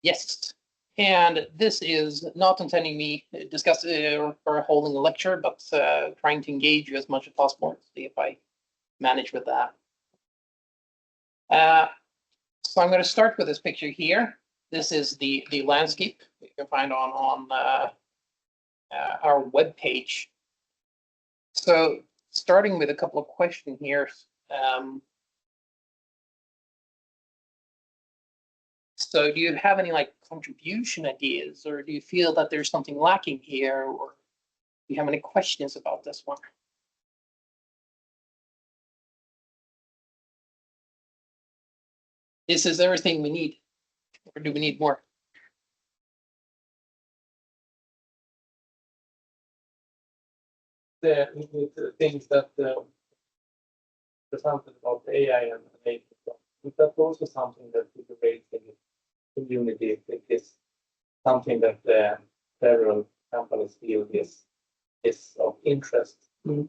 Yes, and this is not intending me discuss or holding a lecture, but trying to engage you as much as possible. See if I manage with that. So I'm going to start with this picture here. This is the landscape you can find on our web page. So starting with a couple of questions here. So do you have any like contribution ideas, or do you feel that there's something lacking here, or do you have any questions about this one? This is everything we need, or do we need more? The things that presented about AI and AI, is that also something that we raise in the community? It is something that several companies feel is of interest to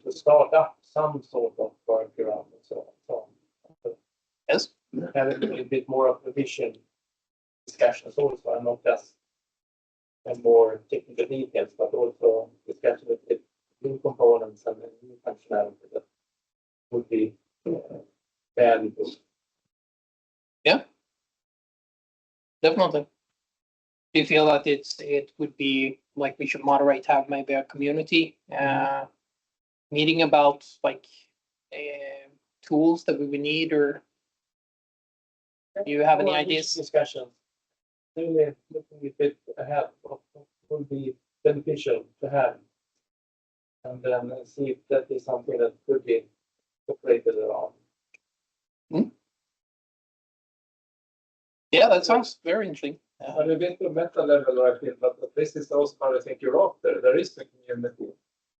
start up some sort of work around and so on. Yes. Have a little bit more of a vision discussions also, and not just more technical details, but also discussion with new components and new functionality that would be valuable. Yeah, definitely. Do you feel that it would be like we should moderate, have maybe a community meeting about like tools that we would need, or do you have any ideas? Discussions. Really looking a bit ahead of what would be beneficial to have, and then see if that is something that could be operated around. Yeah, that sounds very interesting. On a bit of meta level, I feel, but this is also what I think you're after. There is a community.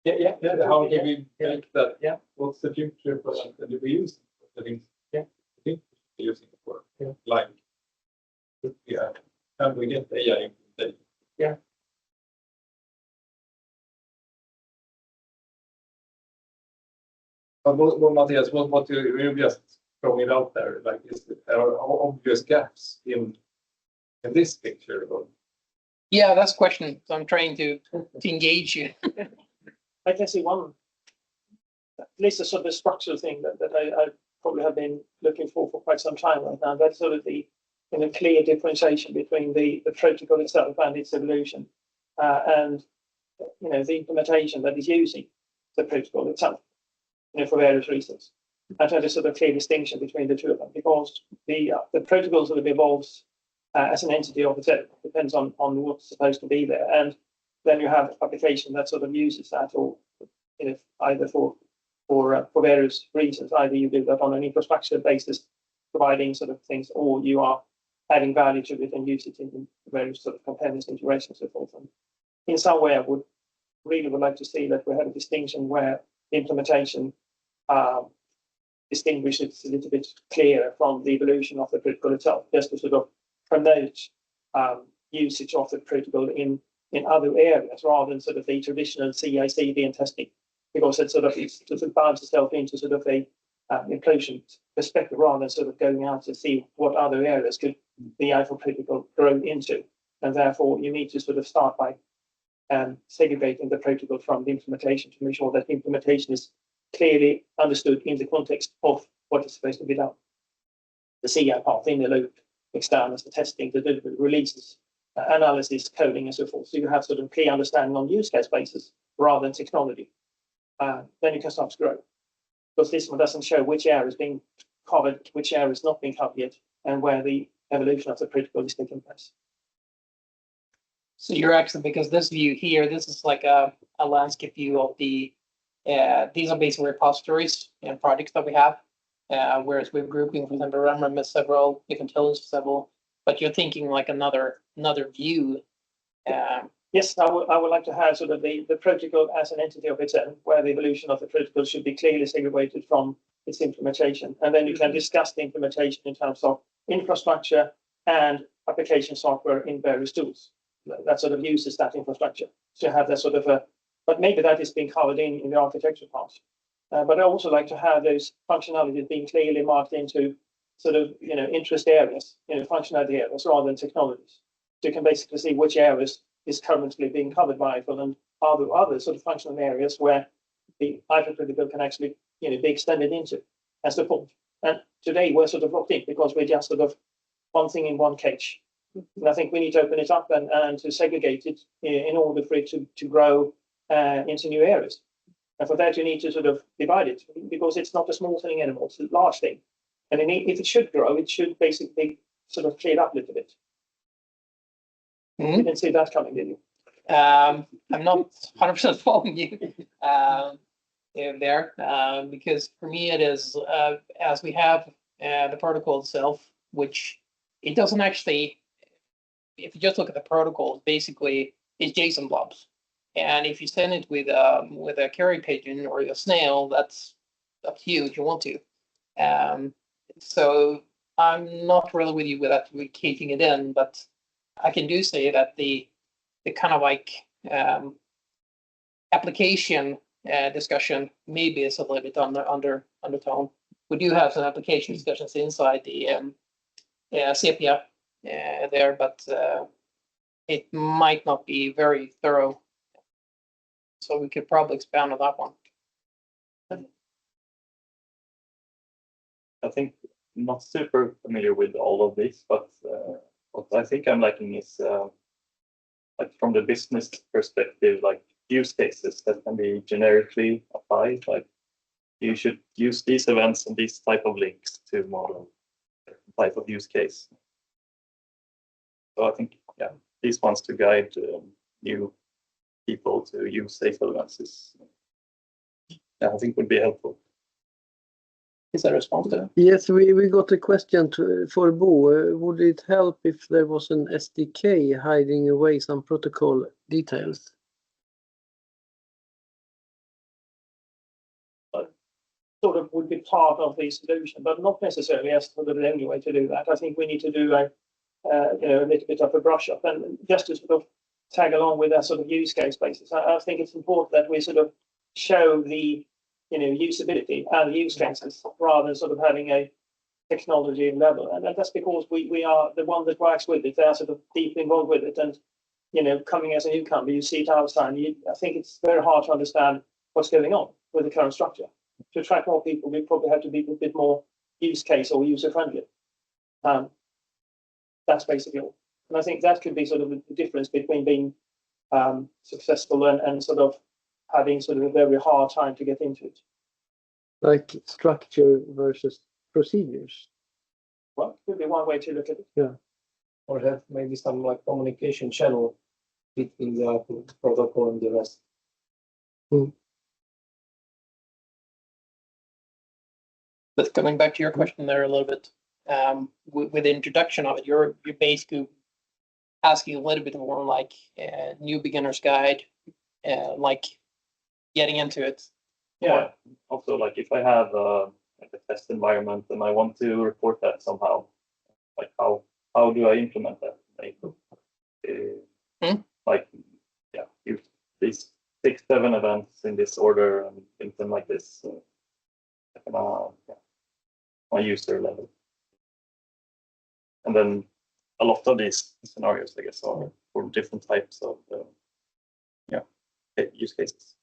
Yeah. How do we make that? Yeah. What's the future for that? And do we use the things? Yeah. I think we're using it for like. Yeah. Can we get AI implemented? Yeah. But Mattias, what you just throwing it out there, like, there are obvious gaps in this picture? Or? Yeah, that's a question. So I'm trying to engage you. I can see one, at least a sort of a structural thing that I probably have been looking for quite some time right now. That's sort of the clear differentiation between the protocol itself and its evolution, and the implementation that is using the protocol itself, for various reasons. And to have a sort of clear distinction between the two of them, because the protocol sort of evolves as an entity of its own. It depends on what's supposed to be there, and then you have application that sort of uses that, or either for various reasons. Either you do that on an infrastructure basis, providing sort of things, or you are adding value to it and use it in various sort of components, integrations, and so forth. And in some way, I would like to see that we have a distinction where the implementation distinguishes a little bit clearer from the evolution of the protocol itself, just to sort of promote usage of the protocol in other areas rather than sort of the traditional CI/CD and testing, because it sort of bounds itself into sort of a inclusion perspective rather than sort of going out to see what other areas could the IFL protocol grow into. And therefore, you need to sort of start by segregating the protocol from the implementation to make sure that the implementation is clearly understood in the context of what is supposed to be done. The CI part, in the loop, externals, the testing, the delivery, releases, analysis, coding, and so forth. So you have sort of clear understanding on use case basis rather than technology. Then you can start to grow. Because this one doesn't show which area is being covered, which area is not being covered yet, and where the evolution of the protocol is taking place. So you're actually, because this view here, this is like a landscape view of the, these are basically repositories and projects that we have, whereas we're grouping, for example, REM several, you can tell us several, but you're thinking like another view. Yes, I would like to have sort of the protocol as an entity of its own, where the evolution of the protocol should be clearly segregated from its implementation. And then you can discuss the implementation in terms of infrastructure and application software in various tools that sort of uses that infrastructure. So you have that sort of but maybe that is being covered in the architecture part. But I also like to have those functionalities being clearly marked into sort of, interest areas, functionality areas rather than technologies. So you can basically see which areas is currently being covered by IFL and are there other sort of functional areas where the IFL critical can actually, be extended into and support. And today we're sort of locked in because we're just sort of one thing in one cage. And I think we need to open it up and to segregate it in order for it to grow into new areas. And for that, you need to sort of divide it because it's not a small thing anymore, it's a large thing. And if it should grow, it should basically sort of clear up a little bit. You didn't see that coming, did you? I'm not 100% following you there because for me it is as we have the protocol itself, which it doesn't actually. If you just look at the protocol, basically it's JSON blobs, and if you send it with a carrier pigeon or a snail, that's up to you if you want to. So I'm not really with you with that with keeping it in, but I can do say that the kind of like application discussion maybe is a little bit undertone. We do have some application discussions inside the Sepia there, but it might not be very thorough. So we could probably expand on that one. I think I'm not super familiar with all of this, but what I think I'm liking is like from the business perspective, like use cases that can be generically applied. Like you should use these events and these type of links to model type of use case. So I think, yeah, these ones to guide new people to use safe events is, I think would be helpful. Is that a response to that? Yes, we got a question for Bo. Would it help if there was an SDK hiding away some protocol details? Sort of would be part of the solution, but not necessarily as the only way to do that. I think we need to do a little bit of a brush up, and just to sort of tag along with that sort of use case basis. I think it's important that we sort of show the usability and use cases rather than sort of having a technology level, and that's because we are the one that works with it. They are sort of deeply involved with it, and coming as a newcomer, you see it outside. I think it's very hard to understand what's going on with the current structure. To attract more people, we probably have to be a bit more use case or user friendly. That's basically all. And I think that could be sort of the difference between being successful and sort of having sort of a very hard time to get into it. Like structure versus procedures. Well, could be one way to look at it. Yeah. Or have maybe some like communication channel between the protocol and the rest. But coming back to your question there a little bit, with the introduction of it, you're basically asking a little bit more like new beginner's guide, like getting into it. Yeah. Also, like if I have like a test environment and I want to report that somehow, like how do I implement that? Like, yeah, use these 6-7 events in this order and link them like this. My user level. And then a lot of these scenarios, I guess, are for different types of use cases.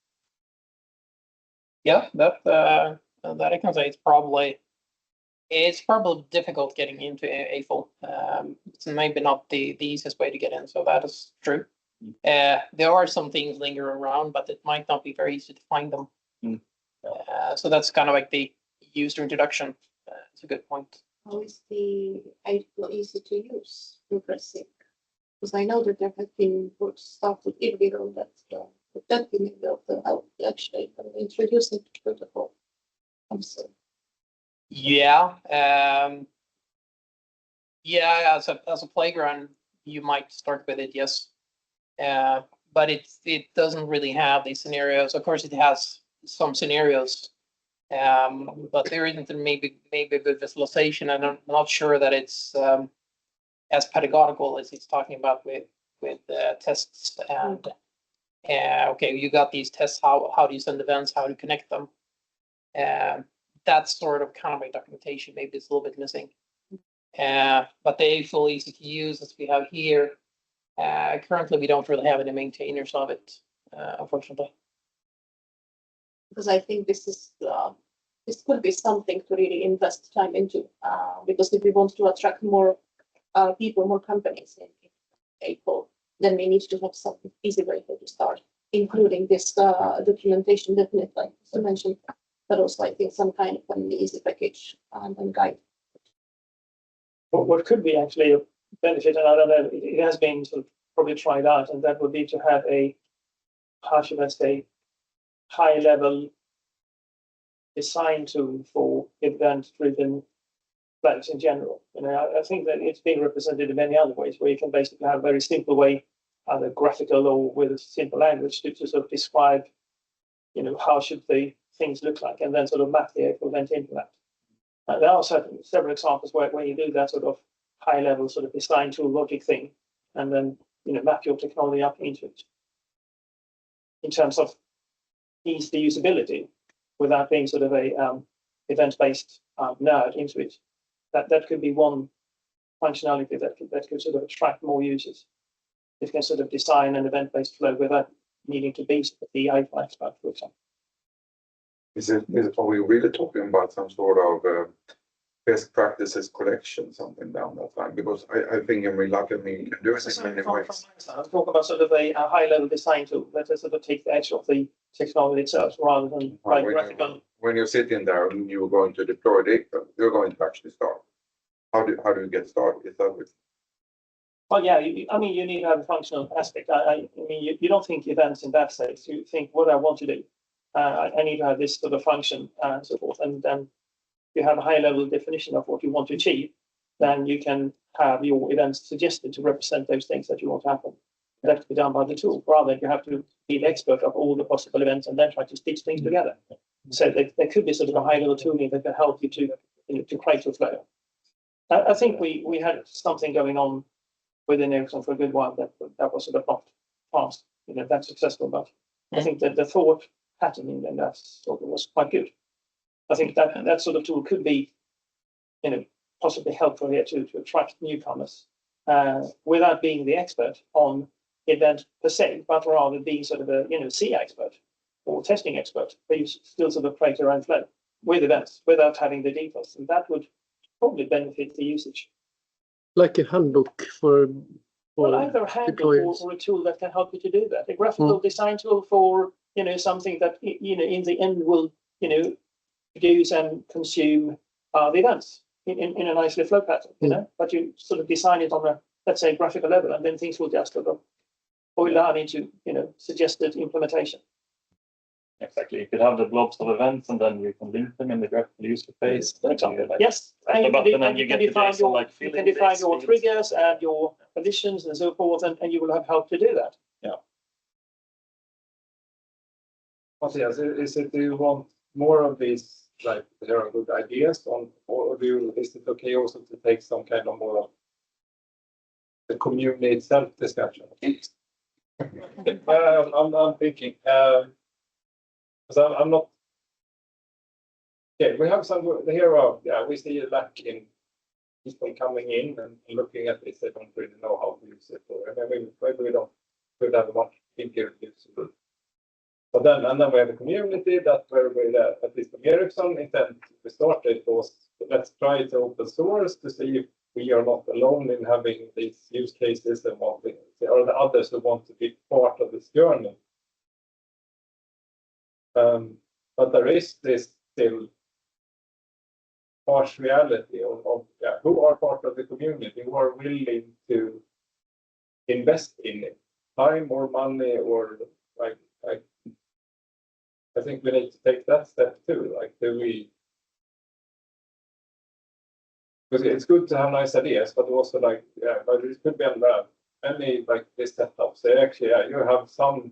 Yeah, that I can say it's probably difficult getting into AFL. It's maybe not the easiest way to get in, so that is true. There are some things lingering around, but it might not be very easy to find them. So that's kind of like the user introduction. It's a good point. How is the IFL easy to use? Impressive. Because I know that there has been stuff with illegal that be maybe of the help actually introducing the protocol. Yeah. As a playground, you might start with it, yes. But it doesn't really have these scenarios. Of course, it has some scenarios. But there isn't maybe a good visualization, and I'm not sure that it's as pedagogical as he's talking about with tests and okay, you got these tests. How do you send events? How do you connect them? That sort of kind of like documentation maybe is a little bit missing. but they feel easy to use as we have here. Currently, we don't really have any maintainers of it, unfortunately. Because I think this could be something to really invest time into, because if we want to attract more people, more companies in April, then we need to have some easy way to start, including this documentation definitely, as I mentioned, but also I think some kind of an easy package and guide. What could be actually a benefit, and I don't know, it has been sort of probably tried out, and that would be to have a, how should I say, high level design tool for event-driven flows in general. I think that it's been represented in many other ways, where you can basically have a very simple way, either graphical or with a simple language, to sort of describe, how should the things look like, and then sort of map the actual event into that. There are several examples where you do that sort of high level sort of design tool logic thing, and then map your technology up into it. In terms of ease the usability, without being sort of a event-based nerd into it, that could be one functionality that could sort of attract more users. It can sort of design an event-based flow without needing to be the AI expert, for example. Are we really talking about some sort of best practices collection, something down that line? Because I think in real life, you can do it in many ways. I'm talking about sort of a high-level design tool that sort of takes the edge of the technology itself, rather than graphical. When you're sitting there and you're going to deploy data, you're going to actually start. How do you get started? Is that with? Well, yeah, you need to have a functional aspect. I mean, you don't think events in that sense. You think, what I want to do. I need to have this sort of function and so forth. And then you have a high level definition of what you want to achieve, then you can have your events suggested to represent those things that you want to happen. That can be done by the tool, rather than you have to be the expert of all the possible events and then try to stitch things together. So there could be sort of a high level tooling that can help you to create your flow. I think we had something going on within Ericsson for a good while that was sort of not fast, that successful, but I think that the thought pattern in that sort of was quite good. I think that sort of tool could be, possibly helpful here to attract newcomers without being the expert on event per se, but rather being sort of a CI expert or testing expert, where you still sort of create your own flow with events without having the details, and that would probably benefit the usage. Like a handbook for well, either a handbook or a tool that can help you to do that. A graphical design tool for something that in the end will produce and consume the events in a nicely flow pattern. But you sort of design it on a, let's say, graphical level, and then things will just sort of boil down into suggested implementation. Exactly. You could have the blobs of events, and then you can link them in the graphical user phase. Yes, and you can define your fields. triggers and your conditions and so forth, and you will have help to do that. Mattias, do you want more of these, like there are good ideas on, or is it okay also to take some kind of more of the community itself discussion? I'm thinking, because I'm not. Okay, we have some here. We see a lack in people coming in and looking at this. They don't really know how to use it, or maybe we don't have much bigger usable. But then we have a community that where we at least from Ericsson intent we started was, let's try to open source to see if we are not alone in having these use cases, and what there are the others who want to be part of this journey. But there is this still harsh reality of who are part of the community, who are willing to invest in it, time or money, or like I think we need to take that step too. Like, because it's good to have nice ideas, but also but it could be any like this setup. So actually, you have some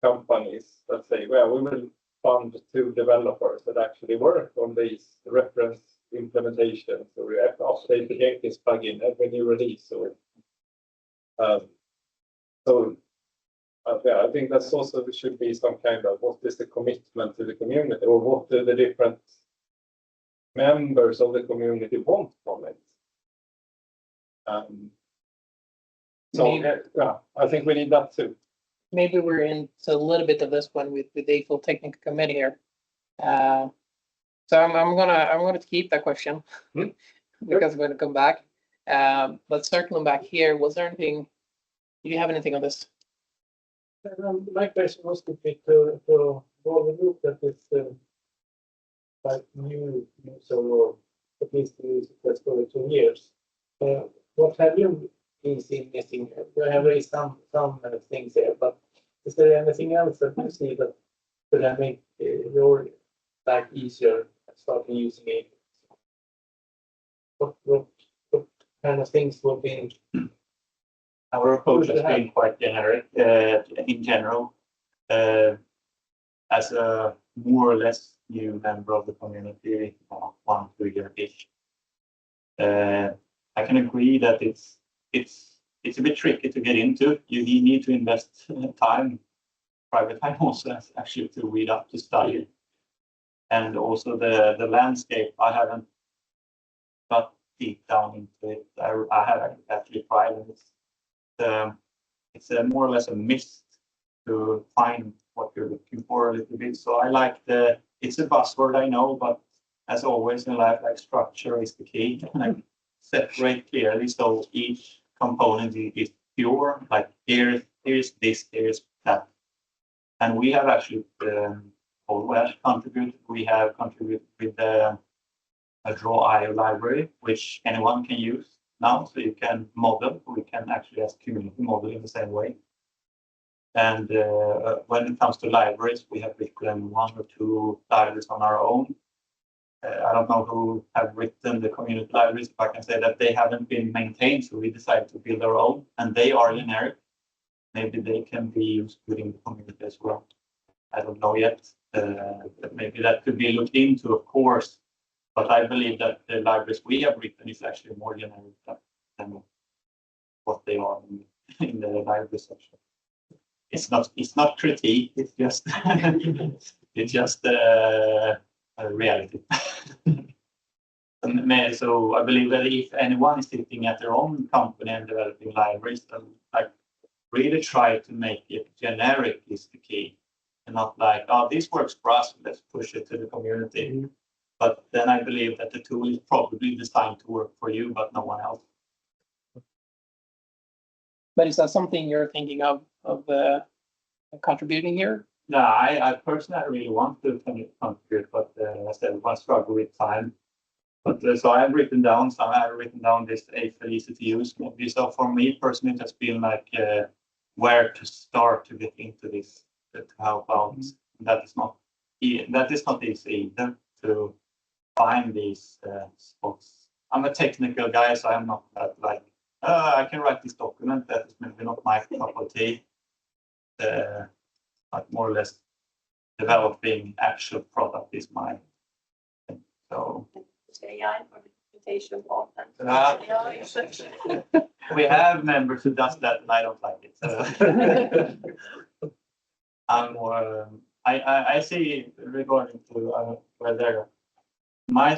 companies that say, well, we will fund 2 developers that actually work on these reference implementations, or we have to update the Jenkins plugin every new release. I think that's also should be some kind of what is the commitment to the community, or what do the different members of the community want from it. So Maybe- yeah, I think we need that too. Maybe we're into a little bit of this one with the full technical committee here. So I'm gonna keep that question Hmm. because we're gonna come back. But circling back here, was there anything? Do you have anything on this? My question was to all the group that is like new user or at least use it for 2 years. What have you been seeing missing? You have raised some things here, but is there anything else that you see that could have made your life easier starting using it? What kind of things will be? Our approach has been quite generic in general. As a more or less new member of the community, 1-2 years-ish, I can agree that it's a bit tricky to get into. You need to invest time, private time also, actually, to read up, to study. And also the landscape, I haven't got deep down into it. I have actually tried, and it's more or less a mist to find what you're looking for a little bit. So I like it's a buzzword, I know, but as always in life, like, structure is the key. Like, separate clearly so each component is pure. Like, here's this, here's that. And we have actually always contributed. We have contributed with a Draw.io library, which anyone can use now. So you can model. We can actually, as community, model in the same way. And when it comes to libraries, we have written 1 or 2 libraries on our own. I don't know who have written the community libraries, but I can say that they haven't been maintained, so we decided to build our own, and they are generic. Maybe they can be used within the community as well. I don't know yet. But maybe that could be looked into, of course. But I believe that the libraries we have written is actually more generic than what they are in the library section. It's not critique. It's just it's just a reality. So I believe that if anyone is sitting at their own company and developing libraries, then like really try to make it generic is the key, and not like, oh, this works for us, let's push it to the community. Mm-hmm. But then I believe that the tool is probably designed to work for you, but no one else. But is that something you're thinking of contributing here? No, I personally really want to contribute, but I said I struggle with time. But so I've written down some. I've written down this easy to use. Maybe so for me personally, it has been like where to start to get into this to help out. Mm-hmm. That is not easy either to find these spots. I'm a technical guy, so I'm not that like I can write this document. That is maybe not my cup of tea. But more or less developing actual product is my thing. So AI for documentation of we have members who does that, and I don't like it. So I'm more. I see regarding to whether my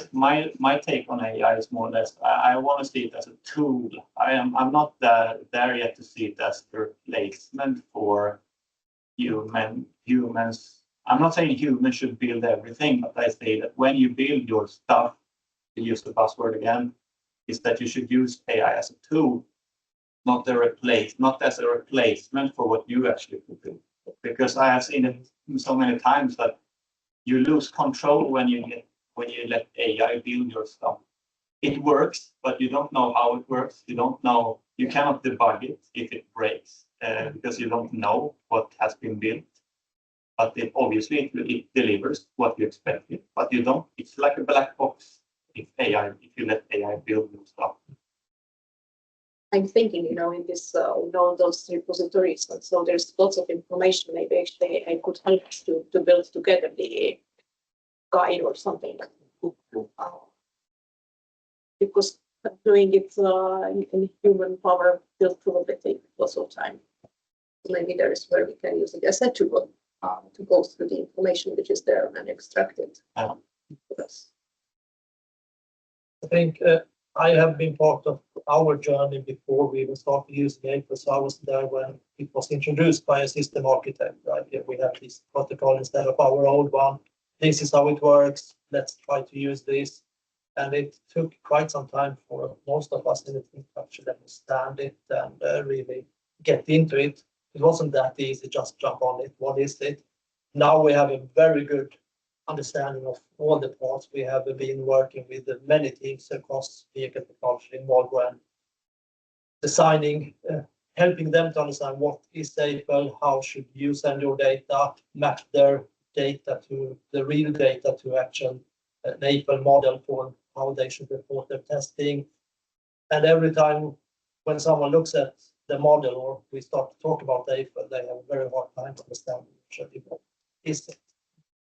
take on AI is more or less. I want to see it as a tool. I'm not there yet to see it as a replacement for humans. I'm not saying humans should build everything, but I say that when you build your stuff, to use the buzzword again, is that you should use AI as a tool, not as a replacement for what you actually could do. Because I have seen it so many times that you lose control when you let AI build your stuff. It works, but you don't know how it works. You cannot debug it if it breaks. Because you don't know what has been built, but obviously it delivers what you expected, but you don't. It's like a black box if you let AI build your stuff. I'm thinking, in this, all those repositories, and so there's lots of information. Maybe actually I could help to build together the guide or something. Because doing it in human power will probably take lots of time. Maybe there is where we can use it as a tool to go through the information which is there and extract it. I think I have been part of our journey before we even started using April, so I was there when it was introduced by a system architect. Right? We have this protocol instead of our old one. This is how it works. Let's try to use this. And it took quite some time for most of us in the team to actually understand it and really get into it. It wasn't that easy, just jump on it. What is it? Now we have a very good understanding of all the parts. We have been working with many teams across vehicle technology involved when designing, helping them to understand what is Apple, how should you send your data, map their data to the real data to actual an Apple model for how they should report their testing. And every time when someone looks at the model or we start to talk about Apple, they have a very hard time understanding what is it.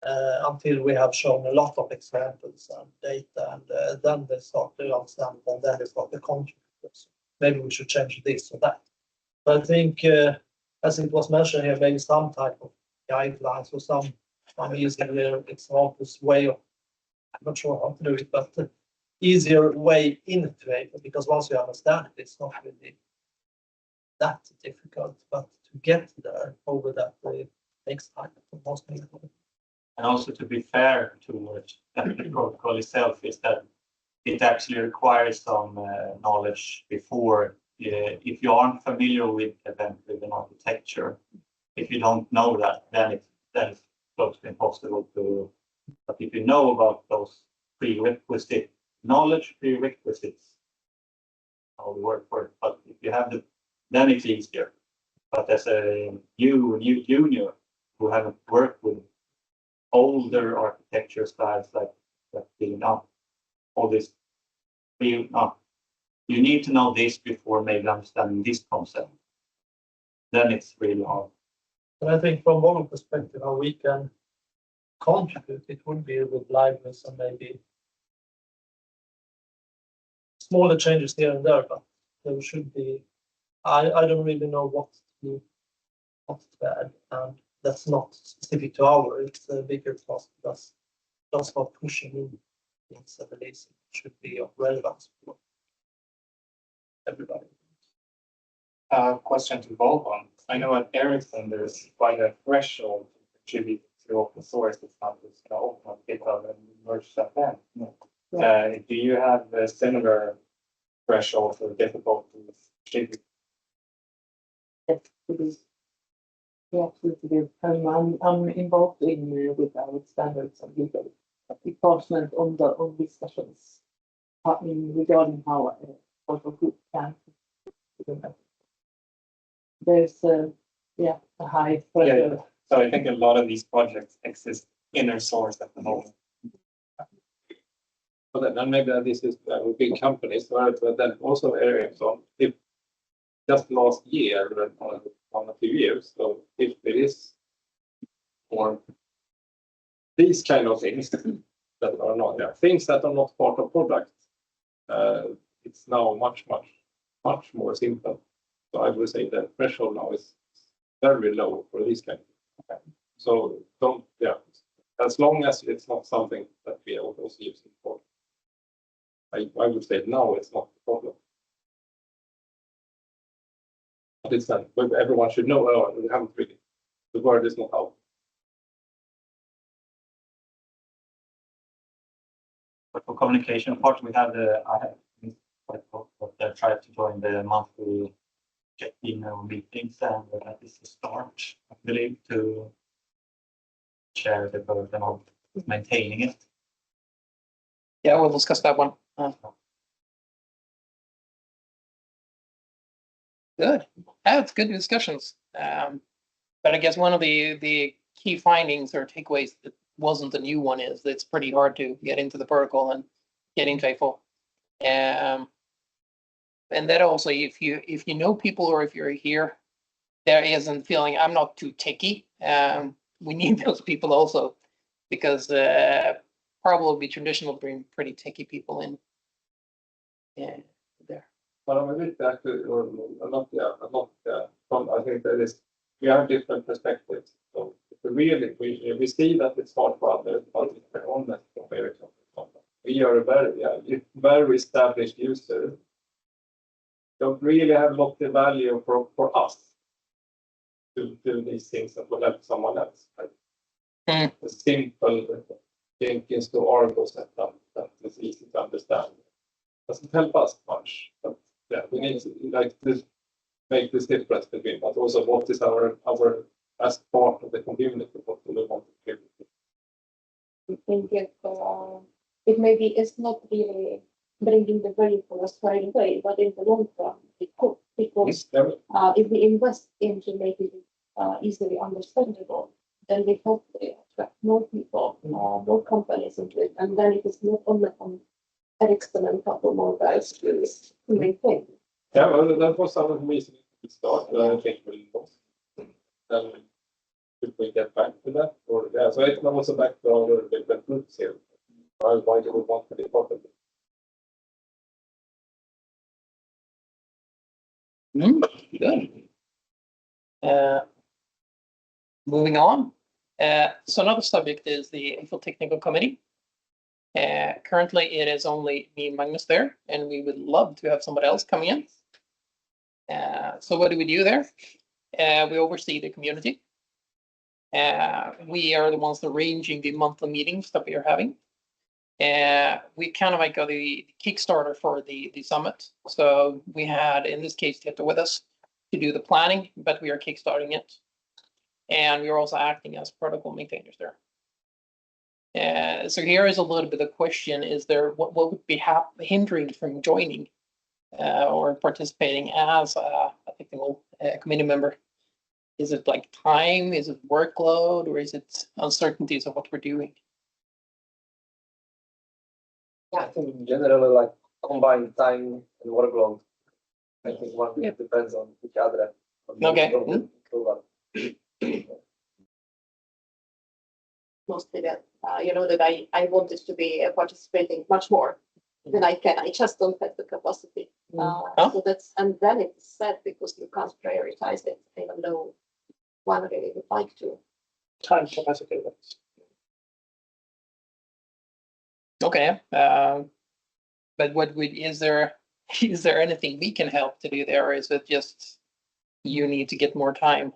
Until we have shown a lot of examples and data, and then they start to understand it, and then they start to contribute. Maybe we should change this or that. But I think, as it was mentioned here, maybe some type of guidelines or some easier examples way of, I'm not sure how to do it, but easier way into it, because once you understand it, it's not really that difficult. But to get there over that way takes time for most people. And also to be fair towards the protocol itself is that it actually requires some knowledge before. If you aren't familiar with event-driven architecture, if you don't know that, then it's close to impossible to. But if you know about those prerequisite knowledge, prerequisites, how we work for it. But if you have then it's easier. But as a new junior who haven't worked with older architecture styles like being up, all this, you need to know this before maybe understanding this concept. Then it's really hard. And I think from our perspective, how we can contribute, it would be with liveness and maybe smaller changes here and there, but there should be. I don't really know what to add, and that's not specific to our. It's a bigger task for us. Just for pushing in things that it should be of relevance for everybody. Question to both on. I know at Ericsson there's quite a threshold to contribute to open source. It's not just open up GitHub and merge stuff in. Do you have a similar threshold for difficulties contribute? Yeah, absolutely. I'm involved in with our standards and legal department on discussions regarding how a group can. There's a high pressure. Yeah. So I think a lot of these projects exist inner source at the moment. But then maybe this is big companies, but then also areas of if just last year, 1 or 2 years. So if it is more these kind of things that are not things that are not part of product, it's now much more simple. So I would say the threshold now is very low for these kind of things. So don't as long as it's not something that we are also using for. I would say now it's not a problem. But it's not, everyone should know, we haven't really, the word is not out. But for communication part, we have I tried to join the monthly check-in meetings, and that is the start, I believe, to share the burden of maintaining it. Yeah, we'll discuss that one. Good. That's good discussions. But I guess one of the key findings or takeaways that wasn't a new one is that it's pretty hard to get into the protocol and get into April. And that also, if you know people or if you're here, there isn't feeling I'm not too techy. We need those people also, because probably traditional bring pretty techy people in. There. But I'm a bit back to, or not. I think that is we have different perspectives. So if we see that it's hard for others, but it's honest from Ericsson. we are a very established user. Don't really have a lot of value for us to do these things that will help someone else. Right? A simple Jenkins to Argo setup that is easy to understand doesn't help us much. But yeah, we need to like this make this difference between, but also what is our as part of the community, what do we want to do? I think it maybe is not really bringing the value for us right away, but in the long run, it could, because if we invest into making it easily understandable, then we hopefully attract more people, more companies into it, and then it is not only on Ericsson and couple more guys to maintain. Yeah, well, that was some of the reasons we started. I think we lost. Then should we get back to that? Or yeah, so it's also back to our different groups here. Why do we want to be part of it? Good. Moving on. So another subject is the Info Technical Committee. Currently, it is only me and Magnus there, and we would love to have somebody else coming in. So what do we do there? We oversee the community. We are the ones arranging the monthly meetings that we are having. We kind of like are the Kickstarter for the summit. So we had, in this case, Teta with us to do the planning, but we are kickstarting it. And we are also acting as protocol maintainers there. So here is a little bit of question: is there what would be hindering from joining or participating as a technical committee member? Is it like time? Is it workload? Or is it uncertainties of what we're doing? I think in general, like combined time and workload. I think one depends on each other. Okay. Mostly that, that I wanted to be participating much more than I can. I just don't have the capacity. So that's, and then it's sad because you can't prioritize it, even though one really would like to. Time capacity. Okay. But is there anything we can help to do there, or is it just you need to get more time?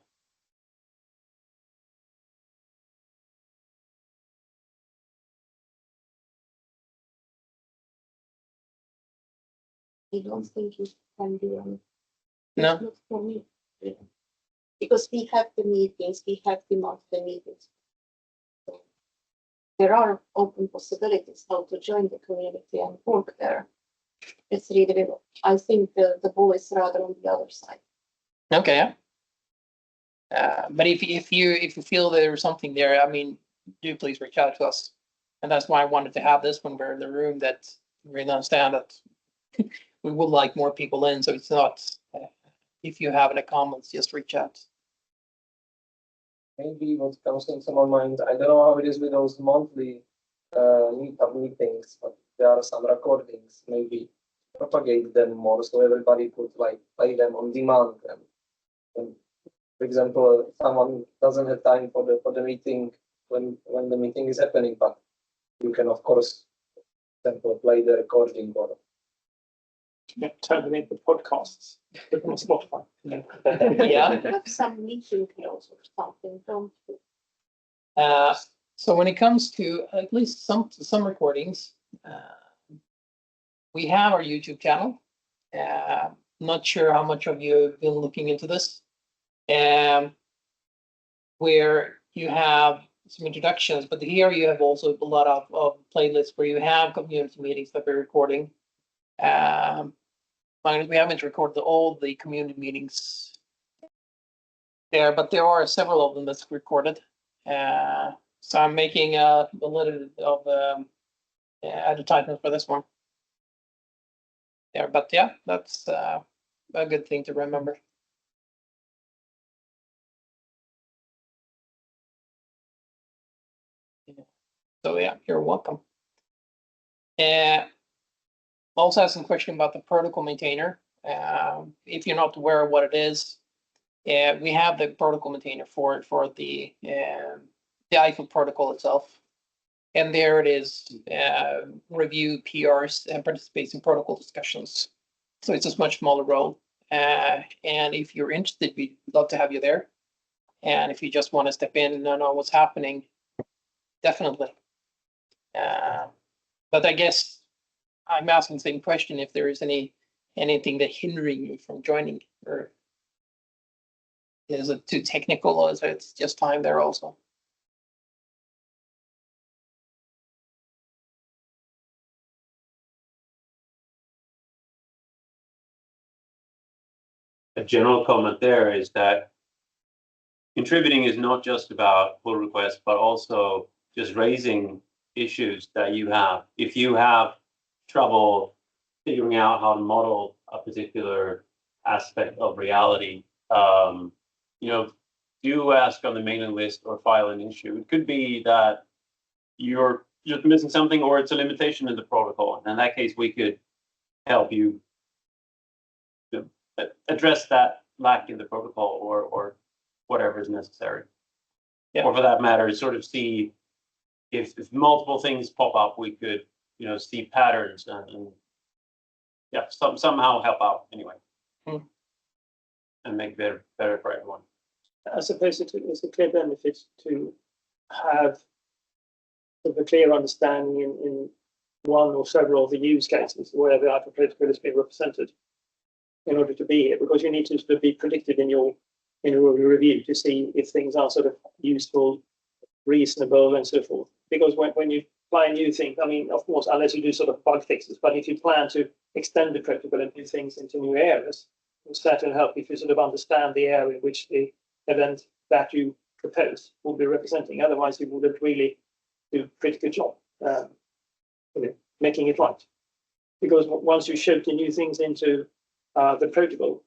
I don't think it can be on. No. Not for me. Yeah. Because we have the meetings, we have the monthly meetings. So there are open possibilities how to join the community and work there. It's really, I think the ball is rather on the other side. Okay. But if you feel there's something there, I mean, do please reach out to us. And that's why I wanted to have this when we're in the room, that we understand that we would like more people in. So it's not, if you have any comments, just reach out. Maybe what comes into my mind, I don't know how it is with those monthly meetup meetings, but there are some recordings. Maybe propagate them more so everybody could like play them on demand. And for example, someone doesn't have time for the meeting when the meeting is happening, but you can of course, for example, play the recording or turn them into podcasts on Spotify. Yeah. We have some meeting notes or something, don't we? So when it comes to at least some recordings, we have our YouTube channel. Not sure how much of you have been looking into this, where you have some introductions, but here you have also a lot of playlists where you have community meetings that we're recording. We haven't recorded all the community meetings there, but there are several of them that's recorded. So I'm making a little bit of advertisement for this one. There, but yeah, that's a good thing to remember. So yeah, you're welcome. Also have some question about the protocol maintainer. If you're not aware of what it is, we have the protocol maintainer for the IFO protocol itself. And there it is, review PRs and participate in protocol discussions. So it's a much smaller role. And if you're interested, we'd love to have you there. And if you just want to step in and know what's happening, definitely. But I guess I'm asking the same question, if there is anything that hindering you from joining, or is it too technical, or is it just time there also? A general comment there is that contributing is not just about pull requests, but also just raising issues that you have. If you have trouble figuring out how to model a particular aspect of reality, do ask on the mailing list or file an issue. It could be that you're just missing something, or it's a limitation in the protocol. And in that case, we could help you address that lack in the protocol, or whatever is necessary. Yeah. Or for that matter, sort of see if multiple things pop up, we could, see patterns and somehow help out anyway. And make better for everyone. I suppose it's a clear benefit to have sort of a clear understanding in one or several of the use cases where the hyper protocol is being represented, in order to be here, because you need to sort of be predictive in your review to see if things are sort of useful, reasonable, and so forth. Because when you apply new things, I mean, of course, unless you do sort of bug fixes, but if you plan to extend the protocol and do things into new areas, it will certainly help if you sort of understand the area in which the event that you propose will be representing. Otherwise, you wouldn't really do a pretty good job making it right. Because once you shove the new things into the protocol,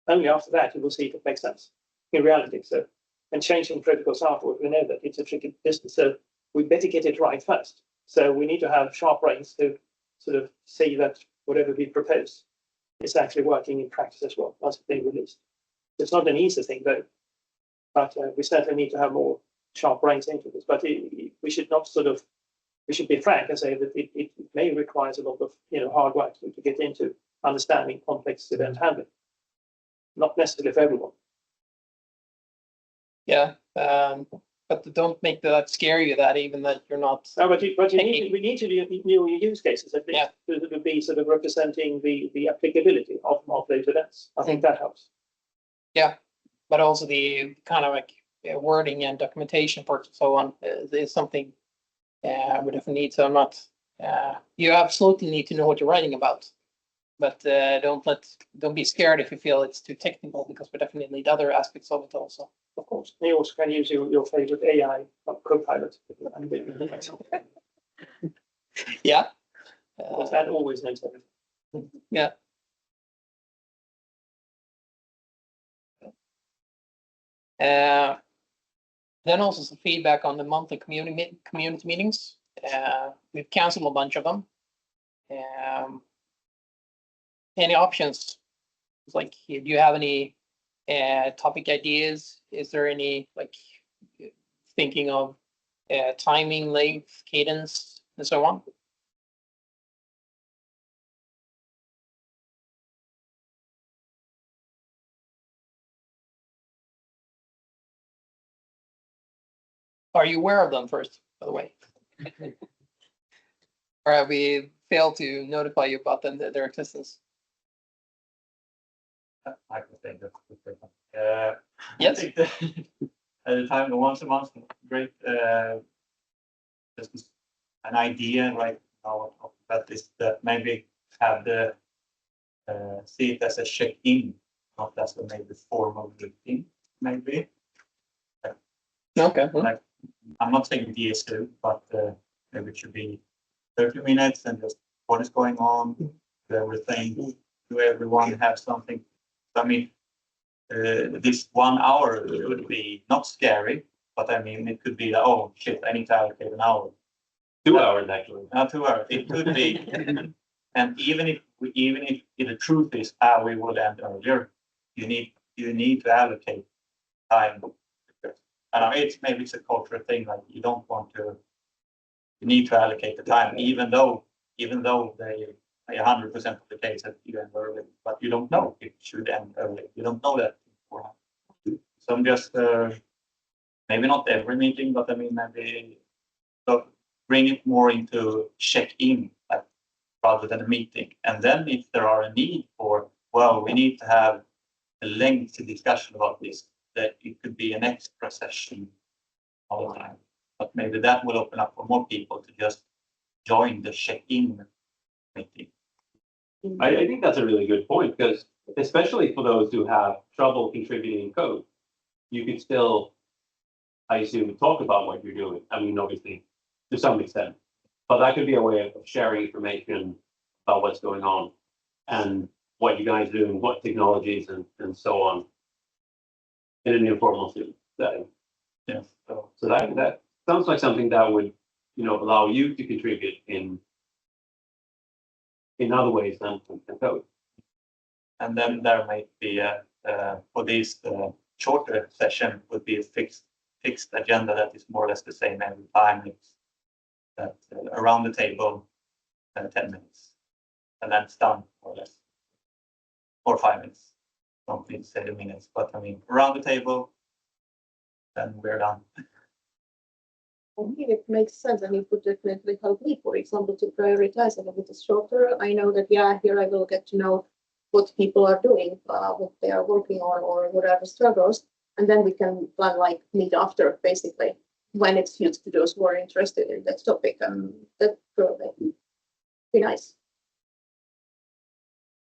only after that you will see if it makes sense in reality. So, and changing protocols afterward, we know that it's a tricky business. So we better get it right first. So we need to have sharp brains to sort of see that whatever we propose is actually working in practice as well once it's being released. It's not an easy thing though, but we certainly need to have more sharp brains into this. But we should not we should be frank and say that it may require a lot of hard work to get into understanding complex event handling. Not necessarily for everyone. Yeah, but don't make that scare you, that even that you're not. No, but we need to do new use cases at least to be sort of representing the applicability of those events. I think that helps. Yeah, but also the kind of like wording and documentation part and so on is something we definitely need. So I'm not. You absolutely need to know what you're writing about, but don't be scared if you feel it's too technical, because we definitely need other aspects of it also. Of course, you also can use your favorite AI copilot. Yeah, because that always knows everything. Yeah. Then also some feedback on the monthly community meetings. We've canceled a bunch of them. Any options? It's like, do you have any topic ideas? Is there any thinking of timing, length, cadence, and so on? Are you aware of them first, by the way? Or have we failed to notify you about them, their existence? I can take that. Yes. I think at the time, once a month, great. Just an idea right now of that is that maybe have the see it as a check-in, not as a maybe formal meeting, maybe. Okay. Like, I'm not saying DS2, but maybe it should be 30 minutes and just what is going on, do everything, do everyone have something. I mean, this 1 hour would be not scary, but I mean, it could be, oh shit, I need to allocate an hour. 2 hours actually. Not 2 hours. It could be, and even if the truth is, we will end earlier, you need to allocate time. I know maybe it's a cultural thing, like you don't want to you need to allocate the time, even though they 100% of the case that you end early, but you don't know it should end early. You don't know that beforehand. So I'm just maybe not every meeting, but I mean maybe so bring it more into check-in rather than a meeting. And then if there are a need for, well, we need to have a lengthy discussion about this, that it could be an extra session all the time. But maybe that will open up for more people to just join the check-in meeting. I think that's a really good point, because especially for those who have trouble contributing code, you could still, I assume, talk about what you're doing. I mean, obviously, to some extent, but that could be a way of sharing information about what's going on and what you guys do and what technologies and so on in an informal setting. Yeah. So that sounds like something that would, allow you to contribute in other ways than code. And then there might be for this shorter session would be a fixed agenda that is more or less the same every time. It's that around the table 10 minutes, and then it's done more or less, or 5 minutes. Don't need to say the minutes, but I mean around the table, then we're done. For me, it makes sense, and it would definitely help me, for example, to prioritize a little bit shorter. I know that, here I will get to know what people are doing, what they are working on, or whatever struggles. And then we can plan meet after, basically, when it's used to those who are interested in that topic. And that will be nice.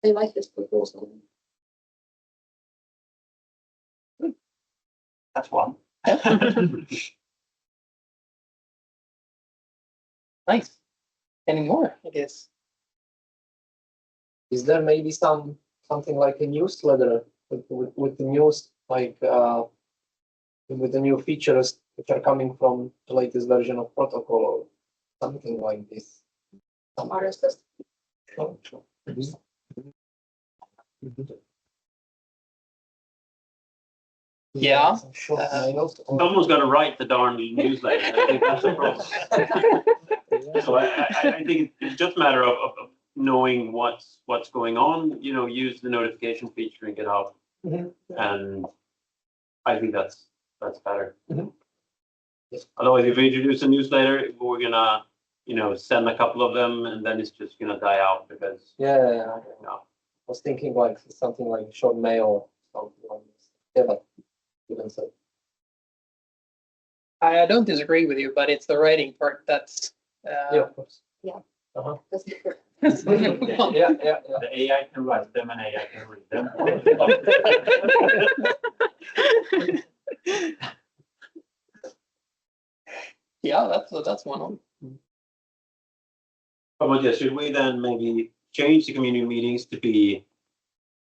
I like this proposal. That's one. Nice. Any more, I guess? Is there maybe something like a newsletter with the news, with the new features which are coming from the latest version of protocol or something like this? Some RSS. Yeah. Sure. Someone's got to write the darn newsletter. I think that's the problem. So I think it's just a matter of knowing what's going on. Use the notification feature and get out. And I think that's better. Yes. Otherwise, if we introduce a newsletter, we're gonna send a couple of them, and then it's just gonna die out because Yeah. I was thinking something like short mail or something like this. Yeah, but you can say. I don't disagree with you, but it's the writing part that's. Yeah, of course. Yeah. Uh-huh. That's different. Yeah. The AI can write them and AI can read them. Yeah, that's one of them. But Mattias, should we then maybe change the community meetings to be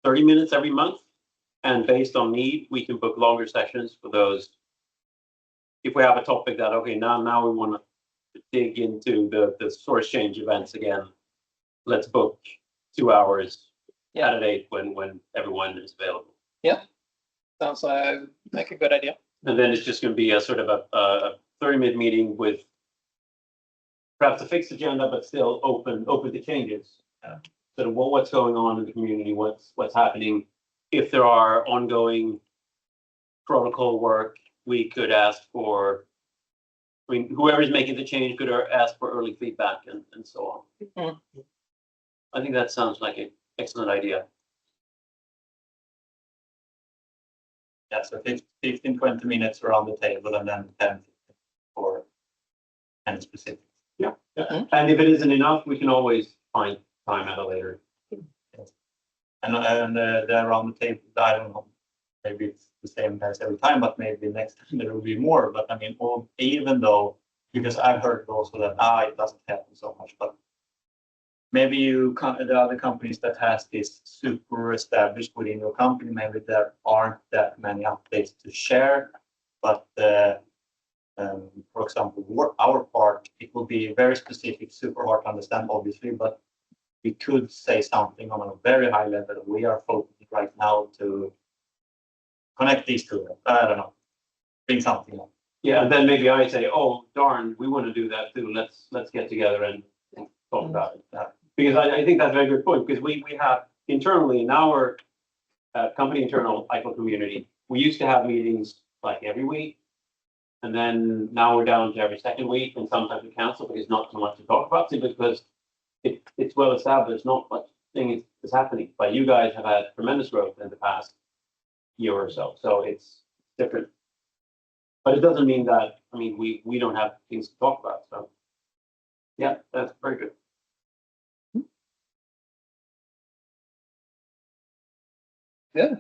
30 minutes every month? And based on need, we can book longer sessions for those. If we have a topic that, okay, now we want to dig into the source change events again, let's book 2 hours at a date when everyone is available. Yeah, sounds like a good idea. And then it's just going to be a sort of a 30-minute meeting with perhaps a fixed agenda, but still open to changes. Sort of what's going on in the community, what's happening. If there are ongoing protocol work, we could ask for, whoever's making the change could ask for early feedback and so on. Mm-hmm. I think that sounds like an excellent idea. Yeah, so 15, 20 minutes around the table and then 10 for any specific. Yeah. And if it isn't enough, we can always find time at a later. And around the table, I don't know, maybe it's the same as every time, but maybe next time there will be more. But I mean, even though, because I've heard also that it doesn't happen so much, but maybe the other companies that has this super established within your company, maybe there aren't that many updates to share. But for example, our part, it will be very specific, super hard to understand, obviously, but we could say something on a very high level. We are focusing right now to connect these two. I don't know, bring something up. Yeah, and then maybe I say, oh, darn, we want to do that too. Let's get together and talk about it. Because I think that's a very good point, because we have internally in our company internal ICO community, we used to have meetings like every week. And then now we're down to every second week, and sometimes we cancel because not so much to talk about, simply because it's well established, not much thing is happening. But you guys have had tremendous growth in the past year or so, so it's different. But it doesn't mean that, I mean, we don't have things to talk about, so. Yeah, that's very good. Yeah,